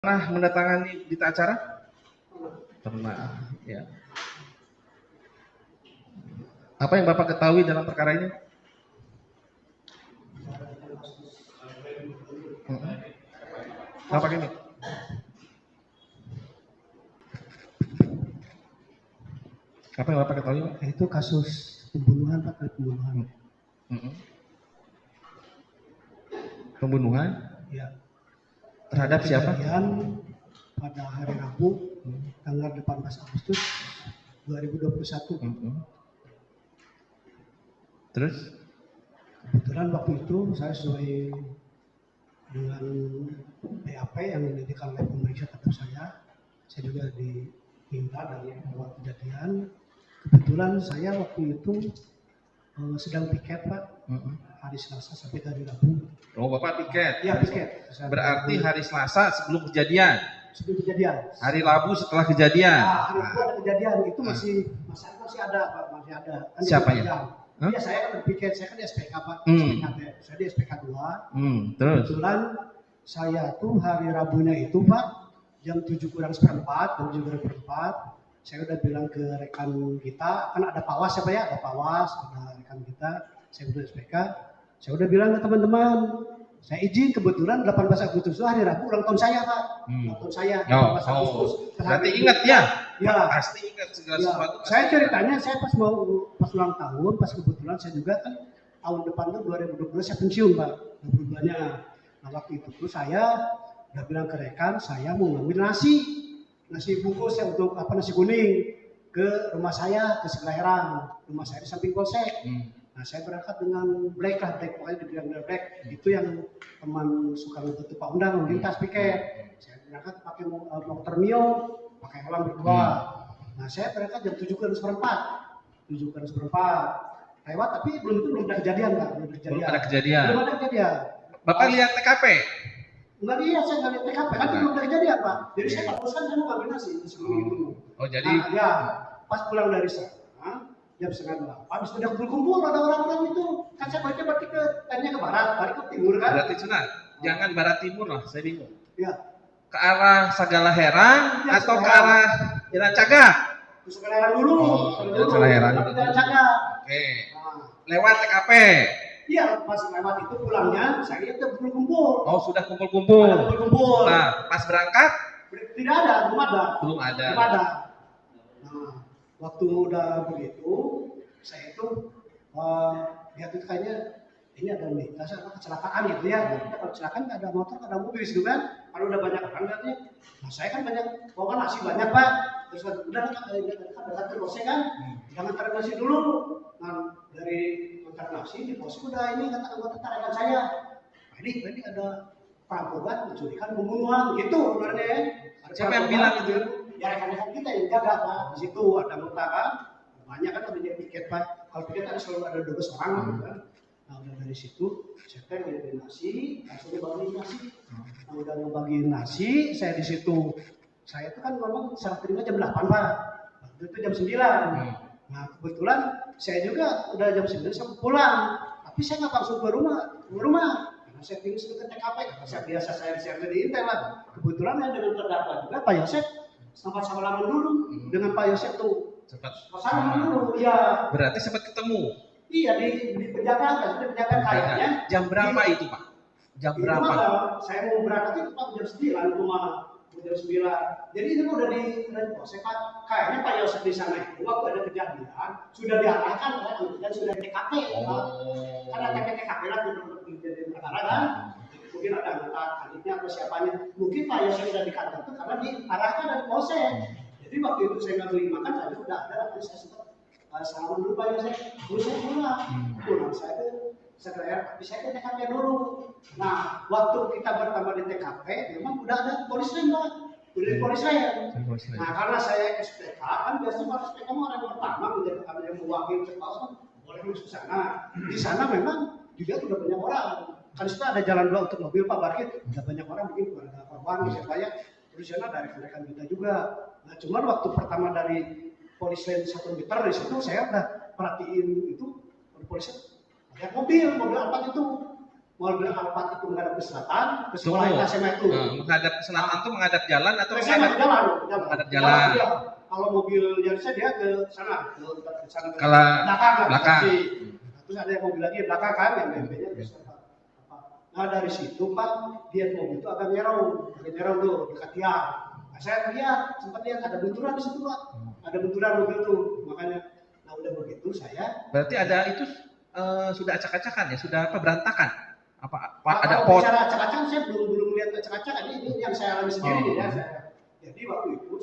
Pernah mendatangani berita acara? Pernah, ya. Apa yang Bapak ketahui dalam perkara ini? Bapak ini? Apa yang Bapak ketahui, Pak? Itu kasus pembunuhan, Pak, pembunuhan. Pembunuhan? Ya. Terhadap siapa? Pada hari Rabu, tanggal 18 Agustus 2021. Terus? Kebetulan waktu itu saya sesuai dengan BAP yang diberikan oleh pemeriksa terhadap saya juga diminta dari awal kejadian. Kebetulan saya waktu itu sedang piket, Pak, hari Selasa sampai hari Rabu. Oh, Bapak piket? Ya, piket. Berarti hari Selasa sebelum kejadian? Sebelum kejadian. Hari Rabu setelah kejadian? Hari Rabu ada kejadian, itu masih ada, Pak, masih ada. Kan siapa ya? Ya, saya kan berpikir, saya kan di SPK, Pak. Saya di SPK 2. Terus? Kebetulan saya tuh hari Rabunya itu, Pak, jam 7 kurang seperempat, saya udah bilang ke rekan kita, kan ada pawas ya, Pak ya, ada pawas, ada rekan kita, saya udah SPK, saya udah bilang ke teman-teman, saya izin kebetulan 18 Agustus itu hari Rabu ulang tahun saya, Pak. Ulang tahun saya 18 Agustus. Berarti ingat ya? Ya. Pasti ingat segala sesuatu. Saya ceritanya, saya pas ulang tahun, pas kebetulan saya juga kan tahun depan tuh 2022 saya pensiun, Pak. 22-nya. Nah, waktu itu tuh saya udah bilang ke rekan, saya mau ngambil nasi bungkus ya untuk nasi kuning ke rumah saya ke sebelah Herang. Rumah saya di samping Polsek. Nah, saya berangkat dengan black, pokoknya dibilang black. Itu yang teman suka ngebantu Pak Undang lintas piket. Saya berangkat pakai motor Mio, pakai helm berdua. Nah, saya berangkat jam 7 kurang seperempat. Lewat, tapi belum ada kejadian, Pak. Belum ada kejadian. Bapak lihat TKP? Enggak lihat, saya nggak lihat TKP. Kan belum ada kejadian, Pak. Jadi saya tak bosan, saya mau ngambil nasi sebelum itu. Oh, jadi? Nah, ya, pas pulang dari sana, jam 7:30, sudah kumpul ada orang-orang itu. Kan saya berarti tadinya ke barat, balik ke timur kan? Berarti Cina, jangan barat timur lah, saya bingung. Ya. Ke arah Sagala Herang ya, atau ke arah Jalan Cagak? Ke Sagala Herang dulu. Sagala Herang. Jalan Cagak. Oke. Lewat TKP. Iya, pas lewat itu pulangnya, saya lihat udah kumpul. Oh, sudah kumpul-kumpul. Nah, pas berangkat? Tidak ada, belum ada. Nah, waktu udah begitu, saya itu lihat itu kayaknya ini ada kecelakaan gitu ya. Kalau kecelakaan nggak ada motor, nggak ada mobil gitu kan. Kalau udah banyak orang lihatnya, nah saya kan banyak bawa nasi banyak, Pak. Terus udah dekat ke Polsek kan, jangan taruh nasi dulu. Nah, dari antar nasi di Polsek udah ini kata anggota rekan saya. Ini ada perampokan, penculikan, pembunuhan gitu sebenarnya. Siapa yang bilang itu? Ya rekan-rekan kita yang jaga, Pak. Di situ ada anggota kan, banyak kan ada piket, Pak. Kalau piket kan selalu ada 12 orang gitu kan. Nah, udah dari situ saya ngambil nasi, langsung dibagiin nasi. Nah, udah ngebagiin nasi, saya di situ. Saya itu kan memang serah terima jam 8, Pak. Waktu itu jam 9. Nah, kebetulan saya juga udah jam 9 saya pulang. Tapi saya nggak langsung ke rumah. Karena saya ingin ke TKP. Saya biasa saya di Intel lah. Kebetulan ya dengan terdakwa juga Pak Yosef sempat salaman dulu dengan Pak Yosef tuh. Salaman dulu, ya. Berarti sempat ketemu? Iya, di penjagaan kayaknya. Jam berapa itu, Pak? Jam berapa? Saya mau berangkat itu Pak jam 9 rumah. Jam 9. Jadi itu udah di Polsek, Pak. Kayaknya Pak Yosef di sana itu waktu ada kejadian sudah diarahkan dan sudah di TKP, Pak. Karena TKP lah di perkara kan. Mungkin ada anggota kanitnya atau siapanya. Mungkin Pak Yosef sudah di kantor itu karena diarahkan dari Polsek. Jadi waktu itu saya nggak beli makan, saya sudah ada. Lalu saya sempat salaman dulu Pak Yosef. Terus saya pulang saya ke segera, tapi saya ke TKP dulu. Nah, waktu kita bertambah di TKP, memang udah ada polis lain, Pak. Udah di polis lain. Nah, karena saya SPK, kan biasanya kalau SPK orang pertama menjadi yang mewakili sekolah kan boleh masuk ke sana. Di sana memang juga udah banyak orang. Kan itu ada jalan dua untuk mobil Pak parkir, udah banyak orang mungkin keluarga korban bisa banyak. Terus sana dari rekan kita juga. Nah, cuman waktu pertama dari polis lain 1 meter di situ saya udah perhatiin itu polisi ada mobil Alphard itu. mobil Alphard itu menghadap ke selatan, ke sekolah SMA itu. Menghadap ke selatan tuh menghadap jalan atau menghadap jalan? Menghadap jalan. Dia, kalau mobil Yarisnya dia ke sana, ke sana. Kalau belakang. Terus ada yang mobil lagi belakang kan, yang BMP-nya terus apa. Nah dari situ Pak, dia mobil itu agak nyerong tuh dekat tiang. Nah, saya lihat, sempat lihat ada benturan di situ Pak, ada benturan mobil tuh, makanya. Nah udah begitu saya. Berarti ada itu sudah acak-acakan ya, sudah apa berantakan? Apa ada pot? Bicara acak-acakan saya belum lihat acak-acakan, ini yang saya alami sendiri ya saya. Jadi waktu itu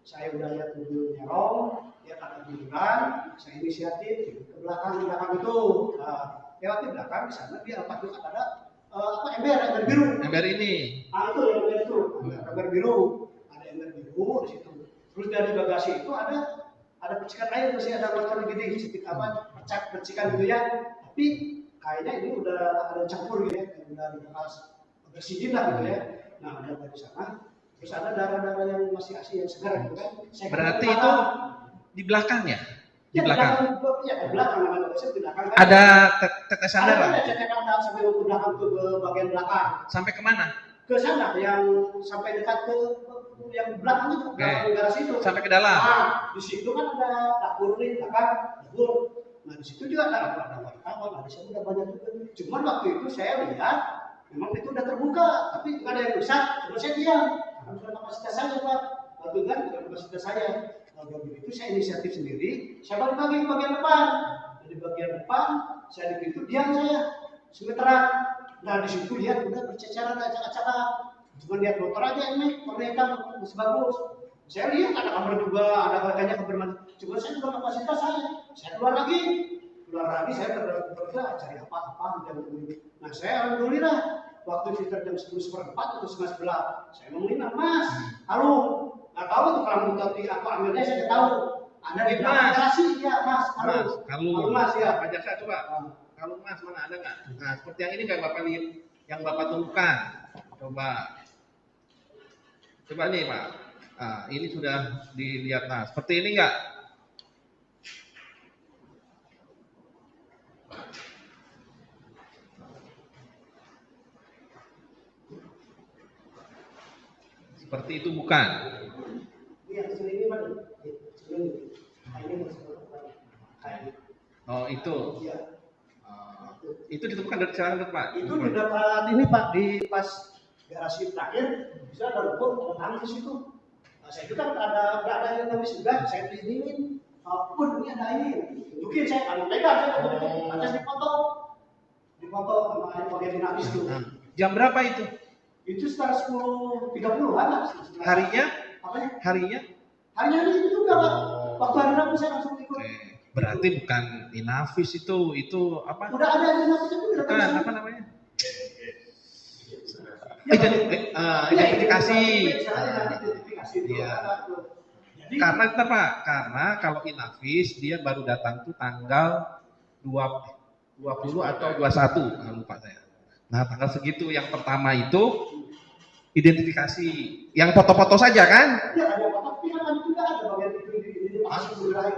saya udah lihat mobil nyerong, lihat ada benturan, saya inisiatif ke belakang itu. Nah, lewat di belakang di sana dia apa juga ada ember biru. Ember ini. Ah itu yang ember itu, ember biru. Ada ember biru di situ. Terus dari bagasi itu ada percikan air, masih ada macam gini, sedikit percikan gitu ya. Tapi kayaknya ini udah ada campur gitu ya, udah bekas bersihin lah gitu ya. Nah udah dari sana, terus ada darah-darah yang masih asli yang segar gitu kan. Berarti itu di belakang ya? Di belakang. Ya di belakang namanya di belakang. Kan? Ada tetesan darah. Ada tetesan darah sampai ke belakang ke bagian belakang. Sampai kemana? Ke sana yang sampai dekat ke yang belakang itu, belakang garasi itu. Sampai ke dalam. Nah, di situ kan ada dapur nih, belakang dapur. Nah, di situ juga ada wartawan, di situ udah banyak juga. Cuman waktu itu saya lihat memang itu udah terbuka, tapi nggak ada yang rusak. Terus saya diam, karena bukan kapasitas saya Pak. Waktu kan bukan kapasitas saya. Kalau begitu saya inisiatif sendiri, saya balik lagi ke bagian depan. Dari bagian depan, saya di pintu diam saya, semeteran. Nah di situ lihat udah berceceran acak-acakan. Cuma lihat motor aja ini warna hitam masih bagus. Saya lihat ada kamar juga, ada katanya kamar mandi. Cuma saya juga kapasitas saya keluar lagi saya bergerak cari apa-apa dan nah saya alhamdulillah waktu sekitar jam 10:15 atau 11:30 saya mau minum Mas, halo, nggak tahu tuh kalau tapi aku ambilnya saya nggak tahu. Ada di belakang garasi ya Mas, halo Mas ya. Pajak saya coba. Kalau Mas mana ada nggak? Nah seperti yang ini nggak Bapak lihat, yang Bapak temukan. Coba nih Pak. Nah, ini sudah dilihat. Nah seperti ini nggak? Seperti itu bukan? Iya, ini Pak. Oh itu. Iya. Itu ditemukan dari sana Pak? Itu di dekat ini Pak, di pas garasi terakhir bisa ada logo tangan di situ. Nah, saya juga nggak ada yang nulis juga, saya izinin. Pun ini ada ini, tunjukin saya kalau pegang saya tunjukin, atas dipoto sama bagian dinamis itu. Jam berapa itu? Itu sekitar 10:30-an lah. Harinya? Apanya? Harinya? Harinya itu juga Pak. Waktu hari Rabu saya langsung ikut. Berarti bukan Inavis itu apa? Udah ada Inavis itu udah. Bukan apa namanya? Identifikasi. Iya. Karena kita Pak, karena kalau Inavis dia baru datang tuh tanggal 20 atau 21, lupa saya. Nah tanggal segitu yang pertama itu identifikasi, yang foto-foto saja kan? Iya ada foto, tapi kan juga ada bagian itu di masuk budaya.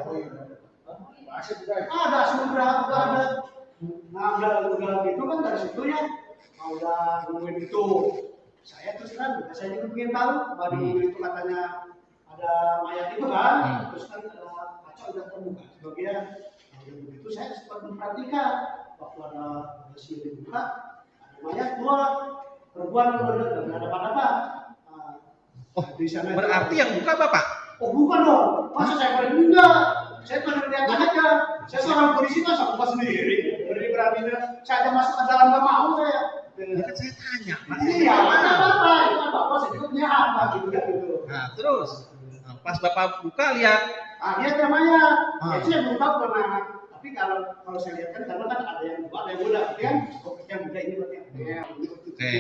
Ada sumber ada. Nah udah gitu kan dari situ ya, udah nungguin itu. Saya terus terang, saya juga pengen tahu bahwa di itu katanya ada mayat itu kan, terus kan kaca udah terbuka sebagian. Nah begitu saya sempat memperhatikan waktu ada besi dibuka, ada mayat keluar, perempuan nggak ada apa-apa. Oh di sana berarti yang buka Bapak? Oh bukan dong, masa saya pada enggak. Saya cuma lihat aja. Saya seorang polisi kan sama sendiri. Berani saya aja masuk ke dalam nggak mau saya. Ya kan saya tanya, Pak. Iya, apa? Itu apa? Saya juga punya apa gitu kan gitu. Nah terus pas Bapak buka lihat, lihat namanya. Itu yang belum tahu pernah. Tapi kalau saya lihat kan karena kan ada yang tua, ada yang muda, kan? Yang muda ini berarti yang oke.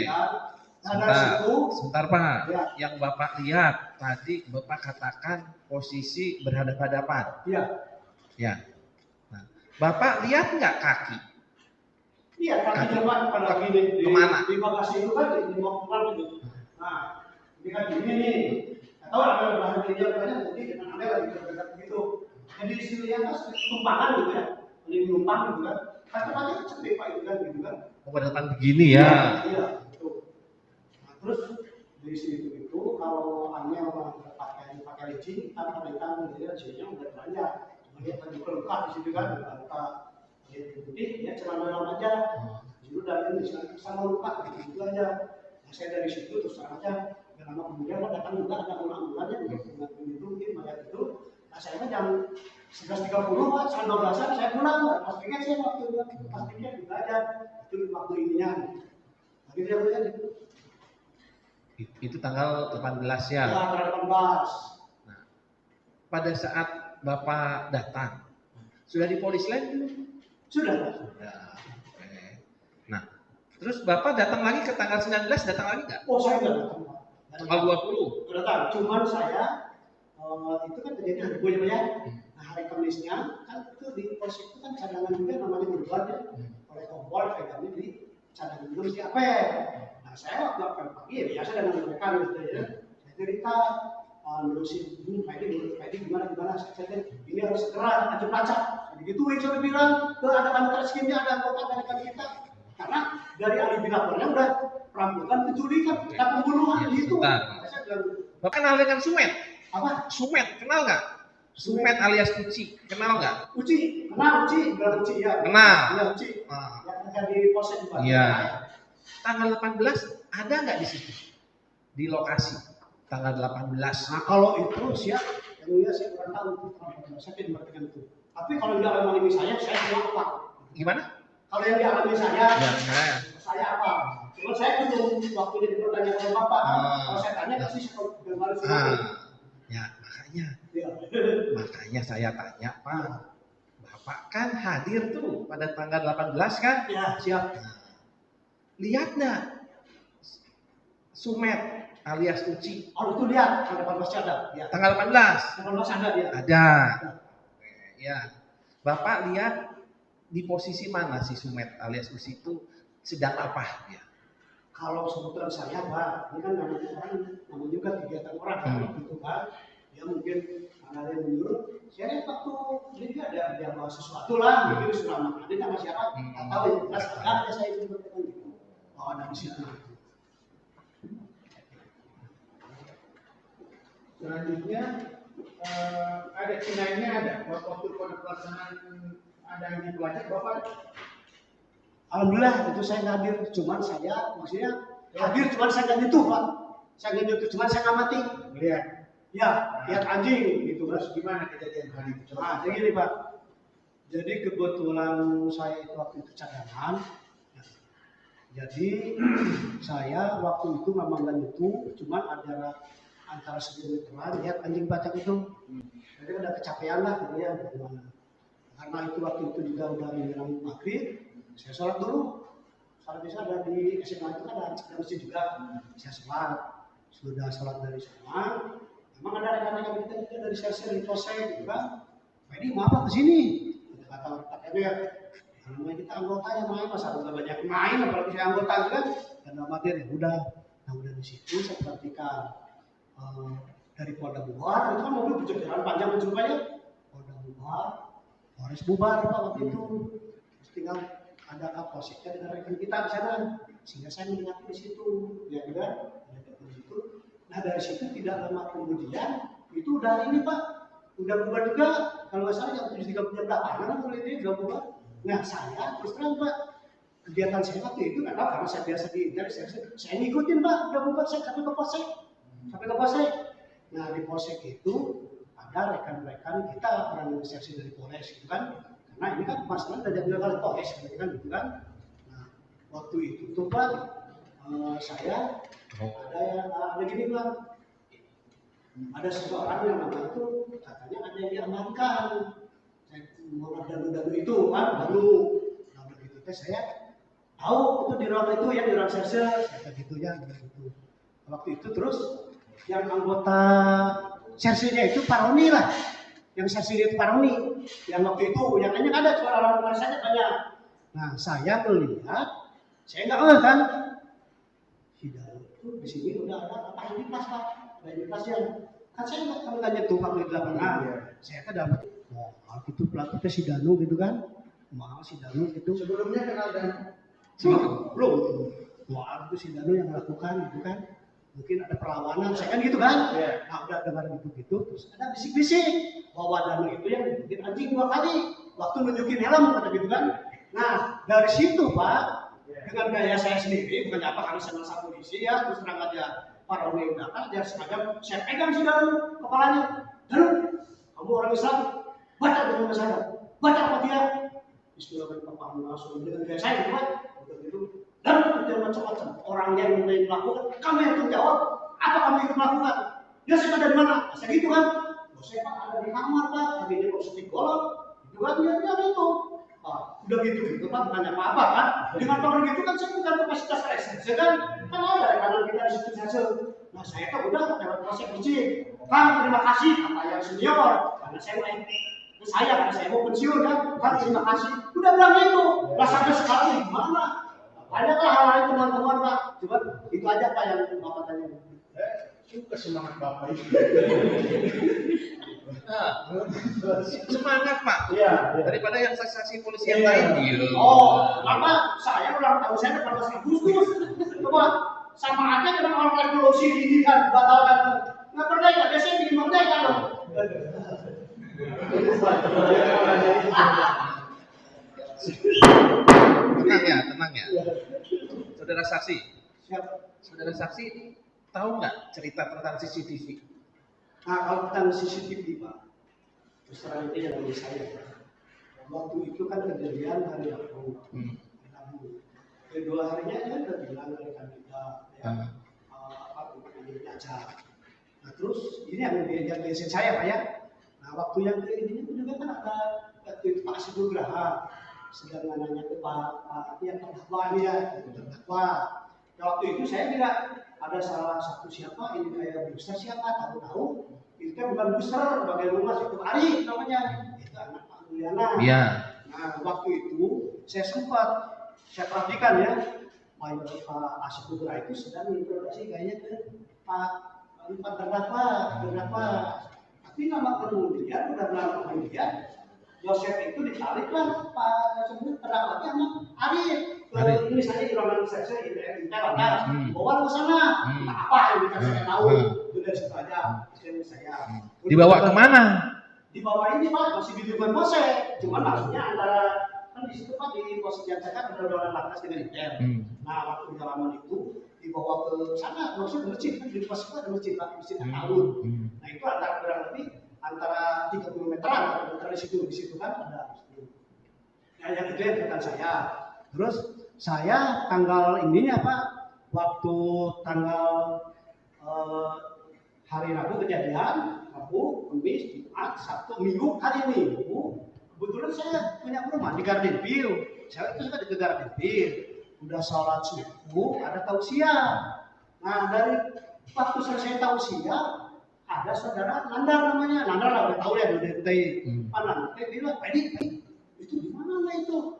Sebentar Pak, ya. Yang Bapak lihat tadi Bapak katakan posisi berhadapan-hadapan. Iya. Ya. Nah, Bapak lihat nggak kaki? Iya, kaki Bapak pada lagi di kemana? Di bagasi itu kan di bawah kepala itu. Nah, ini kan gini nih. Atau ada bahan media katanya jadi dengan anda lagi berdekat begitu. Jadi istilahnya kan tumpangan gitu ya, ini numpang gitu kan. Kata-kata cepet Pak itu kan gitu kan. Oh, pada depan begini ya. Iya, itu. Nah, terus di situ itu kalau hanya orang pakai licin, tapi mereka melihat hasilnya udah banyak. Melihat tadi luka di situ kan, luka lihat putih, ya celana dalam aja. Itu dari ini sama luka gitu aja. Nah, saya dari situ terus terang aja. Lama kemudian kan datang juga ada ulang-ulangnya dengan itu mungkin mayat itu. Nah, saya kan jam 11.30 Pak, sampai 12-an saya pulang, pastinya saya waktu itu pastinya juga ada itu waktu ininya. Tapi dia punya Itu tanggal 18 ya. Ya, tanggal 18. Nah, pada saat Bapak datang, sudah di polis lain belum? Sudah. Sudah. Oke. Nah, terus Bapak datang lagi ke tanggal 19, datang lagi nggak? Oh, saya nggak datang. Tanggal 20? Nggak datang, cuman saya itu kan terjadi hari Boya ya. Nah, hari Kamisnya kan itu di pos itu kan cadangan juga namanya berbuat ya. Oleh kompol pegangnya di cadangan juga mesti apa ya. Nah, saya waktu pagi ya biasa dengan mereka gitu ya. Saya cerita nerusin ini Pak gimana saya ini harus segera lanjut pelacak. Digituin saya bilang ke ada anggota skimnya, ada anggota dari kita. Karena dari alibi lapornya udah perampokan, penculikan, dan pembunuhan itu. Bapak kenal dengan Sumet? Apa? Sumet, kenal nggak? Sumet alias Uci, kenal nggak? Uci, kenal Uci, bilang Uci ya. Kenal. Ya Uci. Yang kerja di polsek juga. Iya. Tanggal 18 ada nggak di situ? Di lokasi tanggal 18. Nah kalau itu siap, ya saya kurang tahu saya tidak mengerti itu. Tapi kalau dia alami saya cuma apa? Gimana? Kalau yang dialami saya apa? Cuma saya belum waktunya dipertanyakan oleh Bapak. Kalau saya tanya pasti saya kembali ya makanya saya tanya Pak. Bapak kan hadir tuh pada tanggal 18 kan? Ya, siap. Nah, lihat nggak Sumet alias Uci? Oh itu lihat, tanggal 18 ada. Ya. Tanggal 18? Tanggal 18 ada dia. Ada. Ya. Bapak lihat di posisi mana si Sumet alias Uci itu sedang apa dia? Kalau sebutan saya Pak, ini kan namanya juga kegiatan orang kan, gitu kan. Ya mungkin ada yang menyuruh, saya lihat waktu ini ada bawa sesuatu lah, mungkin sudah makan, ini sama siapa, nggak tahu ya, jelas ada saya itu berkaitan gitu. Oh ada di situ. Selanjutnya ada lainnya ada waktu pada pelaksanaan adanya pelacak Bapak. Alhamdulillah itu saya nggak hadir, cuman saya maksudnya hadir cuman saya nggak nyentuh Pak, saya nggak nyentuh, cuman saya ngamati. Lihat. Ya, lihat anjing gitu. Terus gimana kejadian hari itu? Nah, jadi gini Pak. Jadi kebetulan saya itu waktu itu cadangan. Jadi saya waktu itu memang nggak nyentuh, cuman ada antara sebelum meteran lihat anjing batak itu. Jadi udah kecapean lah gitu ya. Karena itu waktu itu juga udah menjelang maghrib, saya sholat dulu. Sholat bisa ada di SMA itu kan ada masjid juga. Saya sholat, sudah sholat dari sana. Memang ada rekan-rekan kita juga dari sel di polsek gitu kan. Pak ini mau apa kesini? Kata pakainya, namanya kita anggota yang main, masa udah banyak main, apalagi saya anggota juga kan. Dan amatir ya udah, nah udah di situ saya perhatikan dari Polda Bubar, itu kan mobil berjalan panjang menjumpai Polda Bubar, Polres bubar Pak waktu itu. Terus tinggal ada kapolseknya dengan rekan kita di sana, sehingga saya mendengar di situ, ya kan? Nah dari situ tidak lama kemudian itu udah ini Pak, udah bubar juga kalau nggak salah yang 7.30 berapa kan kalau ini udah bubar. Nah saya terus terang Pak, kegiatan saya waktu itu karena saya biasa di dari saya ngikutin Pak, udah bubar saya sampai ke polsek, Nah di polsek itu ada rekan-rekan kita orang seksi dari Polres gitu kan, karena ini kan masalah udah jadi oleh Polres gitu kan. Nah waktu itu tuh Pak saya ada gini Pak, ada seseorang yang nama itu katanya ada yang diamankan, orang danu itu kan baru, nah begitu saya tahu itu di ruang itu ya di ruang serse kata gitu ya gitu. Waktu itu terus yang anggota sersenya itu Paroni lah, yang sersenya itu Paroni, yang waktu itu yang lainnya ada cuma orang saja banyak. Nah saya melihat, saya nggak kan. Di sini udah ada apa ini pas Pak, ada ini pas yang kan saya nggak kalau tanya tuh waktu di lapangan, saya kan dapat itu pelakunya si Danu gitu kan, mahal si Danu gitu. Sebelumnya kenal dan Belum. Wah, itu si Danu yang melakukan gitu kan. Mungkin ada perlawanan, saya kan gitu kan. Iya. Nah, udah dengar gitu-gitu, terus ada bisik-bisik bahwa Danu itu yang bikin anjing 2 kali waktu nunjukin helm kata gitu kan. Nah, dari situ Pak, dengan gaya saya sendiri, bukannya apa karena saya merasa polisi ya, terus terang aja Pak Roni udah kan, dia sengaja saya pegang si Danu kepalanya. Danu, kamu orang Islam, baca dengan saya, baca apa dia? Bismillahirrahmanirrahim, langsung dengan gaya saya gitu kan. Begitu. Dan jangan macam-macam. Orang yang melakukan, kamu yang menjawab, apa kamu itu melakukan? Dia saya dari mana? Saya gitu kan. Oh, saya Pak ada di kamar Pak, tapi dia positif golok. Itu kan dia itu. Udah gitu Pak, bukannya apa-apa kan? Dengan orang gitu kan saya bukan kapasitas reserse kan? Kan ada karena kita di situ saja. Nah saya tuh udah lewat proses kecil. Kan terima kasih kata yang senior, karena karena saya mau pensiun kan terima kasih. Udah bilang itu. Lah sampai sekarang gimana? Banyaklah hal lain teman-teman Pak. Coba itu aja Pak yang Bapak tanya. Suka semangat Bapak itu. Semangat Pak. Iya. Daripada yang saksi-saksi polisi yang lain. Iya. Oh, karena saya ulang tahun saya 18 Agustus. Coba sama aja dengan orang revolusi ini kan batalkan. Nggak merdeka, biasanya bikin merdeka dong. Tenang ya. Saudara saksi, saudara saksi tahu nggak cerita tentang CCTV? Nah, kalau tentang CCTV Pak, terus terang itu yang dari saya. Waktu itu kan kejadian hari Rabu. Kedua harinya kan udah bilang rekan kita untuk menjadi acara. Nah terus ini yang biasin saya Pak ya. Nah waktu yang ke ini juga kan ada Pak Asyidul Graha sedang nanya ke Pak yang terdakwa ini ya, terdakwa. Nah waktu itu saya juga ada salah satu siapa ini kayak booster siapa tahu itu kan bukan booster bagian rumah itu Ari namanya itu anak Pak Mulyana. Iya. Nah waktu itu saya perhatikan ya Pak Asyidul Graha itu sedang menginterogasi kayaknya ke Pak terdakwa. Tapi lama kemudian udah lama kemudian Yosef itu ditarik lah Pak sebut terdakwa sama Arif ke ini saja di ruangan seksi intel bawa ke sana apa yang bisa saya tahu itu dari situ aja saya Dibawa kemana? Dibawa ini Pak masih di lingkungan Polsek cuman maksudnya antara kan di situ Pak di pos jajakan ada ruangan lapas dengan intel nah waktu di halaman itu dibawa ke sana maksudnya masjid kan di pos itu ada masjid Pak masjid tahun nah itu antara kurang lebih antara 30 meteran antara di situ kan ada. Nah yang itu yang rekan saya. Terus saya tanggal ininya Pak, waktu tanggal hari Rabu kejadian, Rabu, Kamis, Jumat, Sabtu, Minggu, hari Minggu, kebetulan saya punya rumah di Garden View. Saya itu suka di Garden View. Udah sholat subuh, ada tausiah. Nah dari waktu selesai tausiah ada saudara Nandar namanya, Nandar lah udah tahu ya udah ikuti. Pak Nandar bilang, itu di mana itu?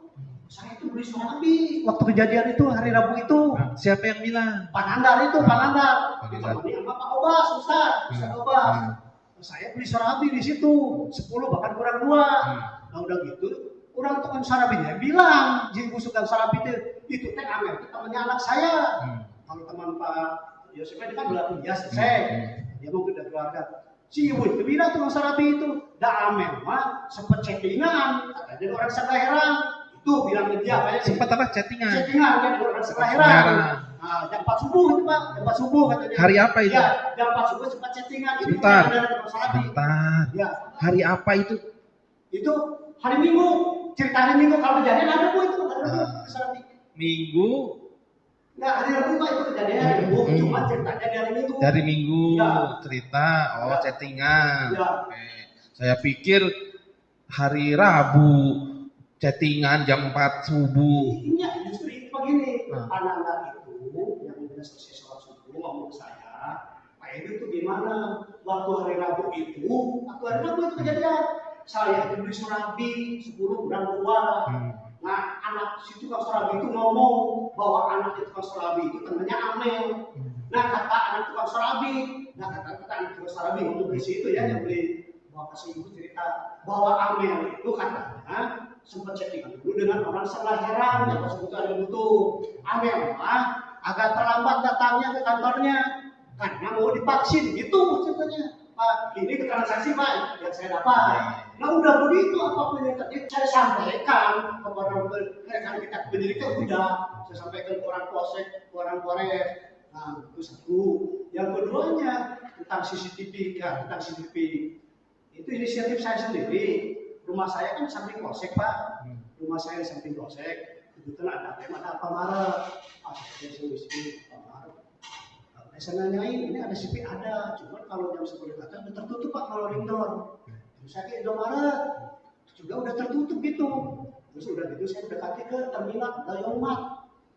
Saya itu beli surabi waktu kejadian itu hari Rabu itu. Siapa yang bilang? Pak Nandar itu, Pak Nandar. Ditemani sama Pak Obas, Ustaz Obas. Saya beli surabi di situ, 10 bahkan kurang 2. Nah udah gitu, orang tukang sarabinya bilang, Ji busukan sarabi itu teh Amel, itu temannya anak saya. Kalau teman Pak Yosef itu kan udah biasa selesai. Dia mau ke keluarga. Si ibu itu bilang tukang sarabi itu, dah Amel mah sempat chattingan, katanya orang sebelah heran. Itu bilang ke dia kayak sempat apa chattingan? Chattingan kan orang sebelah heran. Nah, jam 4 subuh itu Pak, jam 4 subuh katanya. Hari apa itu? Ya, jam 4 subuh sempat chattingan. Sebentar. Sebentar. Ya. Hari apa itu? Itu hari Minggu. Cerita hari Minggu kalau kejadian ada Bu itu ada sarabi. Minggu. Enggak, hari Rabu Pak itu kejadian hari Rabu, cuma ceritanya dari Minggu. Dari Minggu ya. Cerita, chattingan. Ya. Oke. Saya pikir hari Rabu chattingan jam 4 subuh. Iya, justru itu begini. Anak-anak itu yang udah selesai sholat subuh ngomong saya, Pak Edu itu gimana? Waktu hari Rabu itu kejadian. Saya itu beli surabi 10 gram 2. Nah, anak si tukang surabi itu ngomong bahwa anak tukang surabi itu temannya Amel. Nah, kata anak tukang surabi ngomong di situ ya yang beli bapak si ibu cerita bahwa Amel itu katanya sempat chattingan dulu dengan orang sebelah heran yang tersebut ada butuh. Amel mah agak terlambat datangnya ke kantornya karena mau divaksin gitu ceritanya. Pak, ini keterangan saksi Pak yang saya dapat. Nah udah begitu apapun yang tadi saya sampaikan kepada rekan kita penyidik udah saya sampaikan ke orang polsek, ke orang Polres. Nah itu satu. Yang keduanya tentang CCTV ya tentang CCTV itu inisiatif saya sendiri. Rumah saya kan samping polsek Pak. Rumah saya di samping polsek. Kebetulan ada Maret. Saya sendiri Maret. Saya nanyain, ini ada CP ada, cuma kalau jam 10 ke atas udah tertutup Pak kalau indoor. Terus saya ke Indomaret, juga udah tertutup gitu. Terus udah gitu saya mendekati ke terminal Yongmat.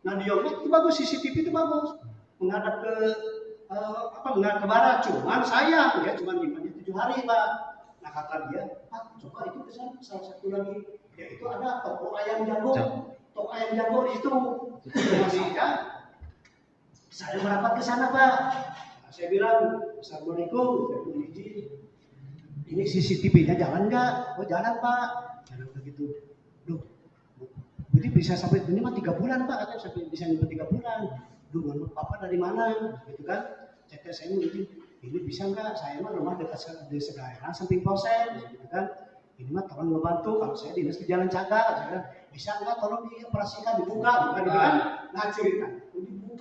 Nah di Yongmat itu bagus, CCTV itu bagus. Menghadap ke menghadap ke barat, cuman sayang ya cuma nyimpannya 7 hari Pak. Nah kata dia, Pak coba itu ke sana, salah satu lagi, yaitu ada toko ayam jago. Toko ayam jago di situ. Saya merapat ke sana Pak. Nah, saya bilang, Assalamualaikum, ini CCTV-nya jalan nggak? Oh jalan Pak. Jalan begitu. Duh, jadi bisa sampai ini mah 3 bulan Pak, katanya sampai bisa nyampe 3 bulan. Duh, menurut Papa dari mana? Gitu kan? Cek saya ini bisa nggak? Saya mah rumah dekat di daerah samping polsek, gitu kan? Ini mah tolong ngebantu. Kalau saya dinas di Jalan Caga, saya bilang, bisa nggak tolong dioperasikan dibuka, gitu kan? Nah cerita.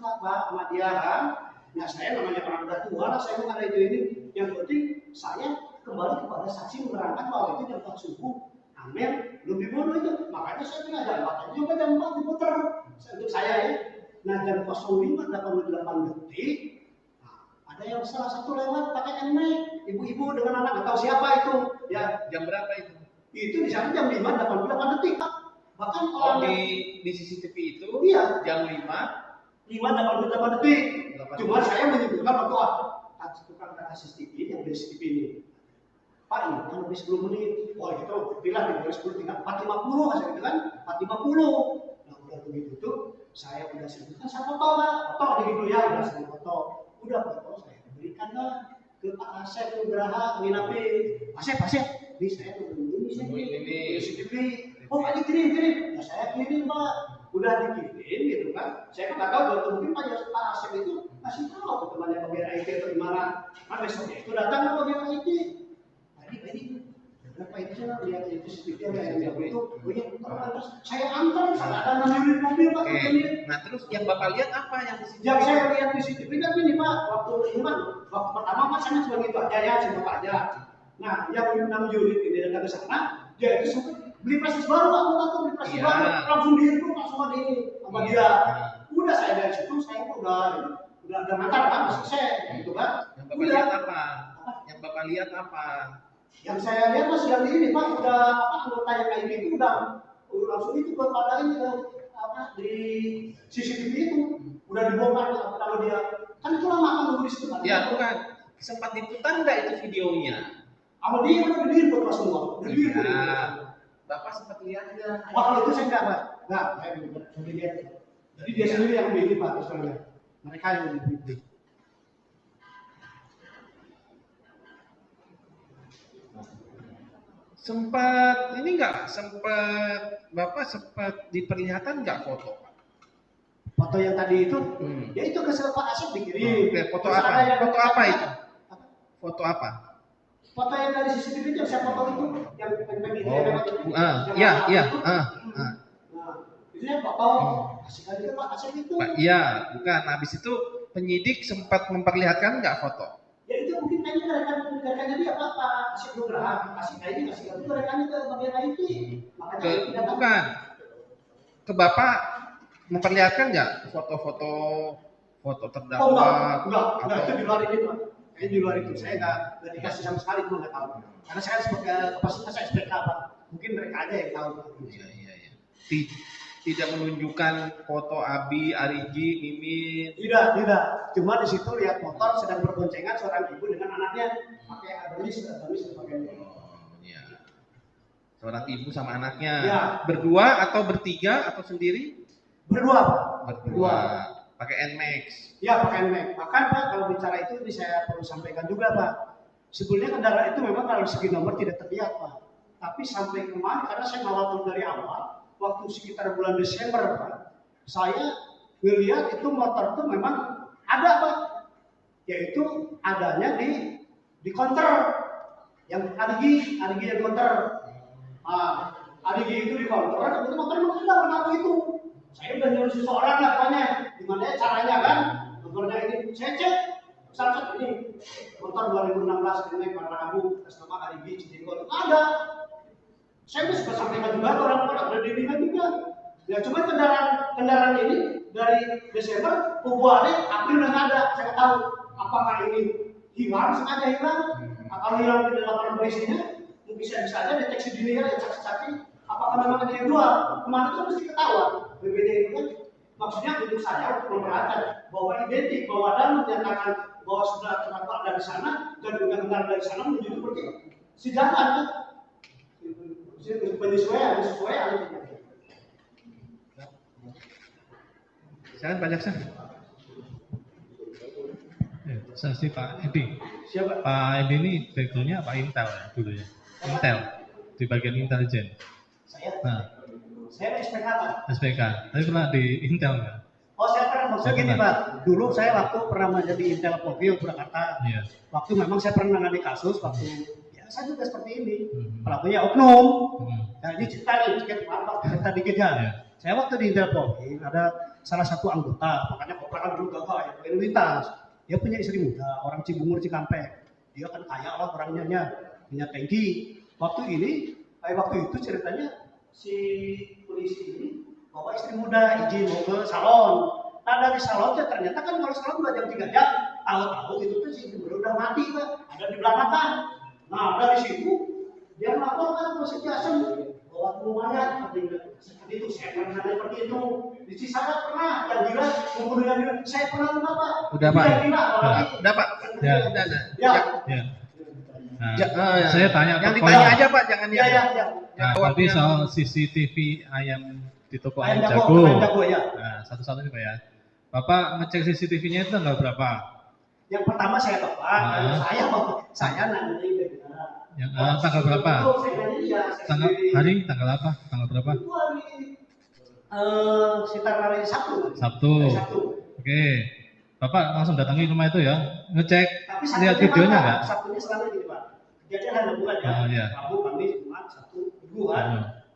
Pak sama dia kan. Nah saya namanya orang udah tua lah, saya mau ada ini. Yang penting saya kembali kepada saksi menerangkan bahwa itu jam 4 subuh Amel belum dibunuh itu. Makanya saya bilang jam 4 juga jam 4 diputer untuk saya ya. Nah jam 05:88 detik ada yang salah satu lewat pakai NMAX, ibu-ibu dengan anak nggak tahu siapa itu ya. Jam berapa itu? Itu di sana jam 5:88 detik bahkan di CCTV itu iya jam 5:88 detik. Cuma saya menyimpulkan bahwa tukang kata CCTV yang dari CCTV ini, Pak ini kan lebih 10 menit. Oh itu bilang di bawah 10 tinggal 4:50 saya gitu kan 4:50. Nah udah begitu tuh saya udah sebutkan saya foto Pak, foto gitu ya udah saya foto, udah foto saya berikan lah ke Pak Asep Nugraha Winapi. Asep, ini saya nunggu ini saya ini CCTV. Oh Pak dikirim. Nah saya kirim Pak. Udah dikirim gitu kan, saya kan nggak tahu kalau mungkin Pak Asep itu masih tahu ke temannya bagian IT atau gimana. Nah besoknya itu datang ke bagian IT. Tadi berapa itu saya lihat itu CCTV yang jago itu, terus saya antar ada 6 unit mobil Pak. Nah terus yang Bapak lihat apa yang di CCTV? Yang saya lihat di CCTV kan ini Pak, waktu pertama Pak saya cuma gitu aja ya, cuma Pak aja. Nah yang 6 unit ini datang ke sana, dia itu sempat beli plastik baru, aku beli plastik baru, langsung dihitung sama dia. Udah saya dari situ, saya udah ngantar kan, masuk saya, gitu kan. Yang Bapak lihat apa? Yang Bapak lihat apa? Yang saya lihat mas yang ini Pak, udah anggota yang kayak gitu udah langsung itu kepada ini di CCTV itu udah dibongkar kalau dia kan itu lama kan nunggu di situ kan. Ya bukan, sempat diputar nggak itu videonya? Sama dia udah berdiri buat semua, berdiri. Bapak sempat lihat nggak? Wah kalau itu saya nggak Pak, saya belum lihat. Jadi dia sendiri yang beli Pak, terus mereka yang beli. Sempat Bapak sempat diperlihatkan nggak foto? Foto yang tadi itu, ya itu ke Pak Asep dikirim. Foto apa? Foto apa itu? Foto apa? Foto yang dari CCTV itu saya foto itu yang Iya. Nah, itu ya foto kasih kali itu Pak Asep itu. Iya, bukan. Habis itu penyidik sempat memperlihatkan nggak foto? Ya itu mungkin kayaknya rekan-rekannya dia Pak Asep Nugraha kasih itu rekannya ke bagian IT. Makanya bukan. Ke Bapak memperlihatkan nggak foto-foto terdakwa? Enggak, itu di luar ini Pak. Di luar itu saya nggak dikasih sama sekali, cuma nggak tahu. Karena saya sebagai kapasitas saya SPK Pak, mungkin mereka aja yang tahu. Iya. Tidak menunjukkan foto Abi, Arigi, Mimin. Tidak. Cuma di situ lihat motor sedang berboncengan seorang ibu dengan anaknya pakai Adonis dan sebagainya. Iya. Seorang ibu sama anaknya. Ya. Berdua atau bertiga atau sendiri? Berdua Pak. Berdua. Pakai NMAX. Ya pakai NMAX. Bahkan Pak kalau bicara itu saya perlu sampaikan juga Pak. Sebetulnya kendaraan itu memang kalau segi nomor tidak terlihat Pak. Tapi sampai kemarin karena saya ngawal dari awal, waktu sekitar bulan Desember Pak, saya melihat itu motor itu memang ada Pak, yaitu adanya di counter yang Arigi yang counter. Arigi itu di counter, kemudian motor memang ada warna itu. Saya udah nyuruh seseorang lah pokoknya, gimana ya caranya kan, motornya ini saya cek. Saat ini motor 2016 ini warna abu atas nama Arigi Cijengkol ada. Saya sudah sampaikan juga ke orang-orang ada dirinya juga. Ya cuma kendaraan ini dari Desember, Februari, April udah ada. Saya tahu apakah ini hilang sengaja hilang. Kalau hilang di laporan polisinya, bisa aja deteksi dini ya saksi-saksi. Apakah memang ada yang jual? Kemarin itu mesti ketahuan. Berbeda itu kan. Maksudnya untuk saya untuk memperhatikan bahwa identik bahwa ada menyatakan bahwa sudah terdapat ada di sana dan juga kendaraan dari sana menuju seperti sejalan kan? Penyesuaian. Silakan Pak Jaksa. Saksi Pak Edi. Siapa? Pak Edi ini backgroundnya Pak Intel ya dulu ya. Intel di bagian intelijen. Saya SPK Pak. SPK. Tapi pernah di Intel nggak? Oh saya pernah, maksudnya gini Pak. Dulu saya waktu pernah menjadi Intel Profil Purwakarta. Iya. Waktu memang saya pernah menangani kasus waktu ya saya juga seperti ini. Pelakunya oknum. Nah ini cerita nih, cerita dikit ya. Iya. Saya waktu di Intel Profil ada salah satu anggota, makanya koperan dulu gagal ya, lalu lintas. Dia punya istri muda, orang Cibungur Cikampek. Dia kan kaya lah orangnya, punya tangki. Waktu itu ceritanya si polisi ini bawa istri muda izin mau ke salon. Nah dari salonnya ternyata kan kalau salon 2 jam 3 jam, tahu-tahu itu tuh si ibu udah mati Pak, ada di belakang. Nah dari situ dia melaporkan ke Setiasen bahwa rumahnya seperti itu. Saya pernah seperti itu. Di Cisarat pernah yang gila membunuh yang gila. Saya pernah enggak Pak? Udah Pak. Udah Pak. Ya. Ya. Nah, saya tanya Yang ke ditanya Koya. aja Pak, jangan Ya. Nah, tadi soal CCTV ayam di toko ayam Ayam jago. jago ya. Nah, satu-satu Pak ya. Bapak ngecek CCTV-nya itu tanggal berapa? Yang pertama saya Bapak, saya nanya Yang tanggal berapa? Hari tanggal apa? Tanggal berapa? Itu hari sekitar hari Sabtu. Sabtu. Oke. Bapak langsung datangi rumah itu ya, ngecek, Tapi lihat videonya nggak? Sabtunya selalu gini Pak. Kejadian hari bulan ya. Oh, iya. Rabu, Kamis, Jumat, Sabtu, Minggu kan.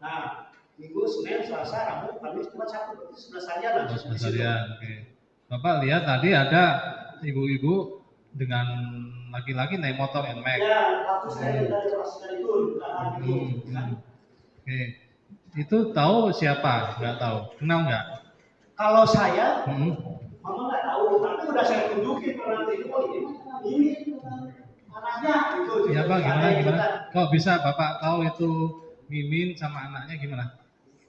Nah, Minggu, Senin, Selasa, Rabu, Kamis, Jumat, Sabtu. Berarti 11 harian lah. Oh, 11 harian. Oke. Bapak lihat tadi ada ibu-ibu dengan laki-laki naik motor NMAX. Ya, waktu saya dari operasikan itu, kan. Oke. Itu tahu siapa? Nggak tahu. Kenal nggak? Kalau saya, mama nggak tahu, tapi udah saya tunjukin pernah itu, oh ini anaknya gitu. Ya Pak, gimana? Kan. Kok bisa Bapak tahu itu Mimin sama anaknya gimana?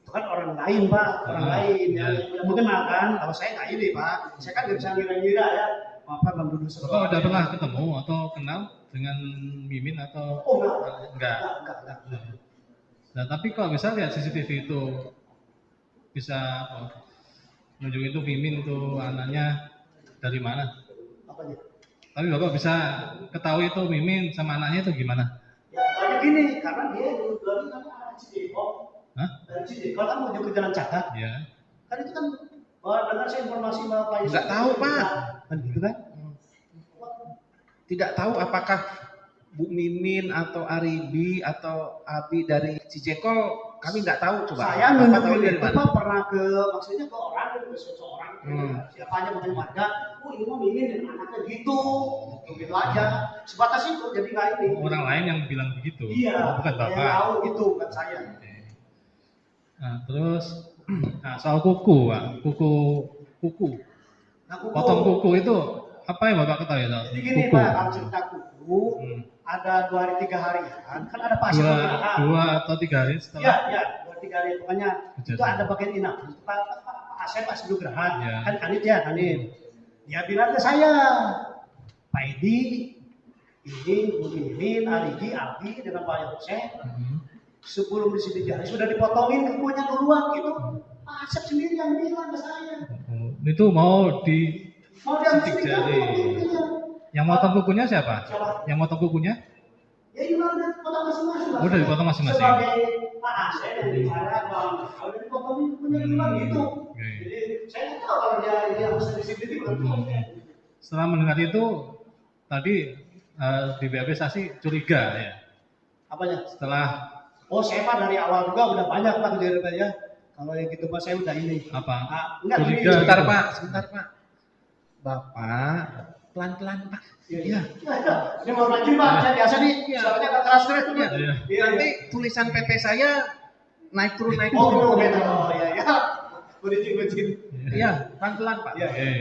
Itu kan orang lain Pak, orang lain ya. yang mengenal kan. Kalau saya nggak ini Pak, saya kan nggak bisa ngira-ngira ya. Bapak membunuh Bapak seseorang. udah pernah ketemu atau kenal dengan Mimin atau Oh enggak? enggak. Nah, tapi kok bisa lihat CCTV itu bisa nunjukin itu Mimin itu anaknya dari mana? Apanya? Tapi Bapak bisa ketahui itu Mimin sama anaknya itu gimana? Ya, kayak gini, karena dia dulu kan arah Cidekok. Hah? Dari Cidekok kan menuju ke Jalan Cagat. Ya. Kan itu kan, dengar saya informasi bahwa Pak Yusuf. Nggak tahu, Pak. Kan gitu kan? Tidak tahu apakah Bu Mimin atau Aribi atau Abi dari Cijengkol, kami nggak tahu coba. Saya Bapak tahu nunjukin dari itu mana? Pak pernah ke, maksudnya ke orang, ke seseorang, siapanya bukan warga. Oh ini mah Mimin dengan anaknya gitu aja. Sebatas itu, jadi nggak ini. Orang lain yang bilang begitu. Iya, Bukan yang Bapak. tahu gitu, bukan saya. Oke. Nah, terus soal kuku, Pak. Kuku. Nah, kuku. Potong kuku itu apa yang Bapak ketahui soal Jadi gini kuku? Pak, kalau cerita kuku, ada 2 hari 3 hari kan ada pasien perubahan. 2 atau 3 hari setelah Ya, 2-3 hari pokoknya itu ada bagian inap. Pak Asep Asep Nugraha, Ya. kan Kanit ya, Kanit. Dia bilang ke saya, Pak Edi, ini Bu Mimin, Arigi, Abi dengan Pak Yosef, sebelum di sini jari sudah dipotongin kukunya duluan gitu. Pak Asep sendiri yang bilang ke saya. Itu mau di Mau dia sidik jari. Yang motong kukunya siapa? Siapa? Yang motong kukunya? Ya gimana udah potong masing-masing. Oh, udah dipotong masing-masing. Sebagai Pak Asep yang bicara bahwa udah dipotong kukunya gimana gitu. Oke. Jadi saya nggak tahu kalau dia harus disiplin itu. Setelah mendengar itu tadi di BAP saksi curiga ya. Apanya? Setelah Oh saya Pak dari awal juga udah banyak Pak kejadian-kejadian. Kalau yang gitu Pak saya udah ini. apa? Enggak Curiga. gini. Sebentar Pak. Bapak pelan-pelan Pak. Iya. Ini mau lagi Pak, saya biasa nih. Iya. Soalnya agak keras-keras tuh Pak. Iya. Iya. Nanti tulisan PP saya naik turun Oh gitu beda. Oh iya ya. Kucing. Iya, pelan-pelan Pak. Iya. Oke.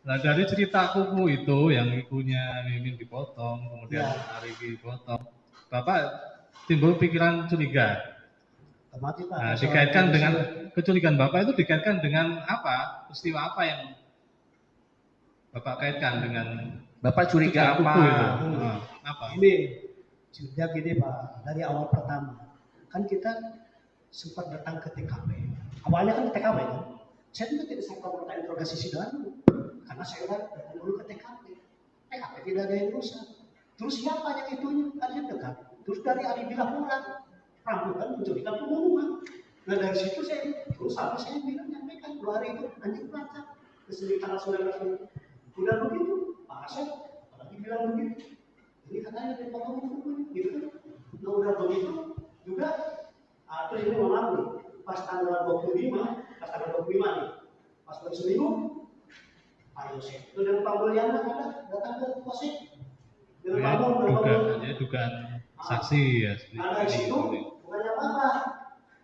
Nah dari cerita kuku itu yang ikunya Mimin dipotong, kemudian Ya. Arigi dipotong, Bapak timbul pikiran curiga. Mati Pak. Nah, dikaitkan dengan kecurigaan Bapak itu dikaitkan dengan apa? Peristiwa apa yang Bapak kaitkan dengan Bapak curiga kuku apa? itu? Nah, apa? Ini sudah gini Pak, dari awal pertama kan kita sempat datang ke TKP. Awalnya kan ke TKP kan. Saya juga tidak sempat melakukan interogasi sidang karena saya udah datang dulu ke TKP. TKP tidak ada yang rusak. Terus siapa yang itunya? Kan saya dekat. Terus dari Ali bilang pulang, rambutan mencurigakan pembunuhan. Nah dari situ saya terus apa saya bilang nyampaikan 2 hari itu anjing pelacak kesini tanggal 19 Mei. Udah begitu, Pak Asep apalagi bilang begitu. Ini katanya dari potong kukunya, gitu kan? Nah udah begitu juga, terus ini mohon maaf nih, pas tanggal 25 nih, pas baru seminggu, Pak Yosef itu dan Pak Mulyana ada datang ke Polsek. Dengan Pak Mun, Dugaan saksi ya. Nah dari situ bukannya apa-apa,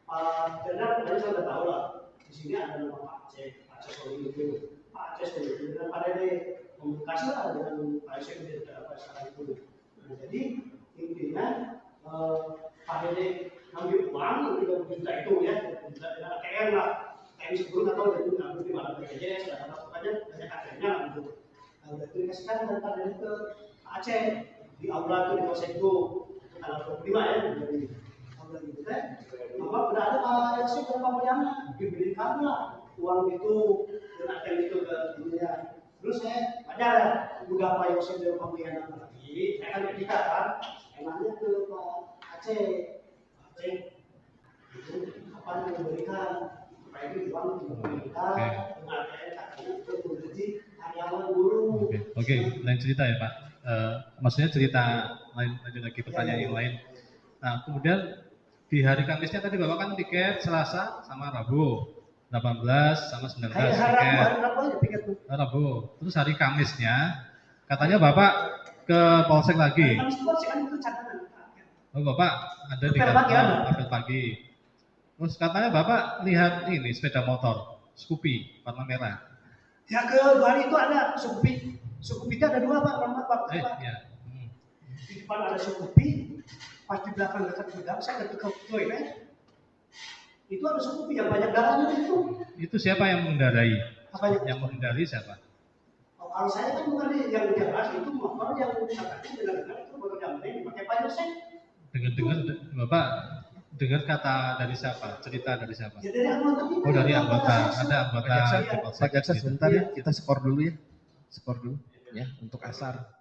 Pak Jenderal tadi saya udah tahu lah. Di sini ada nama Pak Aceh Soli itu, Pak Aceh Soli itu dengan Pak Dede komunikasi lah dengan Pak Aceh itu apa sekarang itu. Nah jadi intinya Pak Dede ngambil uang 30 juta itu ya, 30 juta dengan ATM lah. ATM sebelum atau dari ngambil di mana saja ya, sudah masukkannya banyak ATM-nya lah gitu. Nah udah dikasihkan dari Pak Dede ke Pak Aceh di aula itu di Polsek itu tanggal 25 ya, jadi aula gitu kan. Maka udah ada Pak Yosef dan Pak Mulyana diberikan lah uang itu dengan ATM itu ke dunia. Terus saya ajar udah Pak Yosef dan Pak Mulyana lagi, saya kan ketika kan, emangnya ke Pak Aceh, itu apa yang diberikan? Supaya itu uang diberikan dengan ATM katanya itu menjadi karyawan guru. Oke, lain cerita ya Pak. Maksudnya cerita lain, lanjut lagi pertanyaan yang lain. Nah, kemudian di hari Kamisnya tadi Bapak kan tiket Selasa sama Rabu, 18 sama 19 Hari tiket. Rabu aja tiket tuh. Rabu. Terus hari Kamisnya katanya Bapak ke Polsek lagi. Kamis itu sih kan itu cadangan. Oh, Bapak ada di Apel pagi ada. apel pagi. Terus katanya Bapak lihat ini sepeda motor Scoopy warna merah. Ya ke hari itu ada Scoopy. Scoopy itu ada 2 Pak, warna Pak. Ya. Di depan ada Scoopy, pas di belakang dekat gudang saya ke toilet. Itu ada Scoopy yang banyak darahnya itu. Itu siapa yang mengendarai? Apanya? Yang mengendarai siapa? Oh, kalau saya kan bukan yang jelas itu motor yang katanya benar-benar itu baru jambret dipakai Pak Yosef. Dengar-dengar Bapak dengar kata dari siapa? Cerita dari siapa? Ya dari anggota kita. Oh, dari anggota. Ada anggota Pak Jaksa, di Polsek Pak Jaksa gitu. sebentar ya, kita skor dulu ya. Skor dulu ya untuk Asar.